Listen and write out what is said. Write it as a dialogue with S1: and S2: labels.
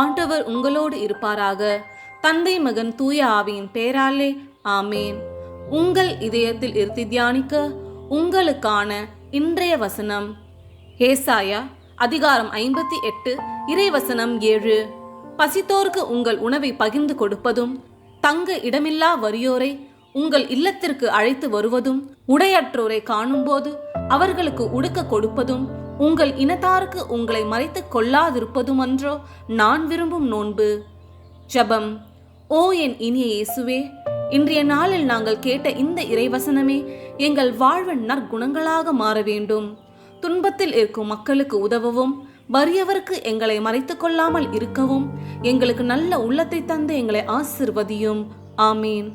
S1: ஆண்டவர் உங்களோடு இருப்பாராக. தந்தை மகன் தூய ஆவியின் பெயராலே ஆமேன். உங்கள் இதயத்தில் இருத்தி தியானிக்க உங்களுக்கான இன்றைய வசனம் ஏசாயா அதிகாரம் 58 இறைவசனம் 7. பசித்தோருக்கு உங்கள் உணவை பகிர்ந்து கொடுப்பதும், தங்க இடமில்லா வறியோரை உங்கள் இல்லத்திற்கு அழைத்து வருவதும், உடையற்றோரை காணும்போது அவர்களுக்கு உடுக்க கொடுப்பதும், உங்கள் இனத்தாருக்கு உங்களை மறைத்துக் கொள்ளாதிருப்பதுமன்றோ நான் விரும்பும் நோன்பு. ஜெபம். ஓ என் இனிய இயேசுவே, இன்றைய நாளில் நாங்கள் கேட்ட இந்த இறைவசனமே எங்கள் வாழ்வின் நற்குணங்களாக மாற வேண்டும். துன்பத்தில் இருக்கும் மக்களுக்கு உதவவும், வறியவருக்கு எங்களை மறைத்துக் கொள்ளாமல் இருக்கவும் எங்களுக்கு நல்ல உள்ளத்தை தந்து எங்களை ஆசிர்வதியும். ஆமீன்.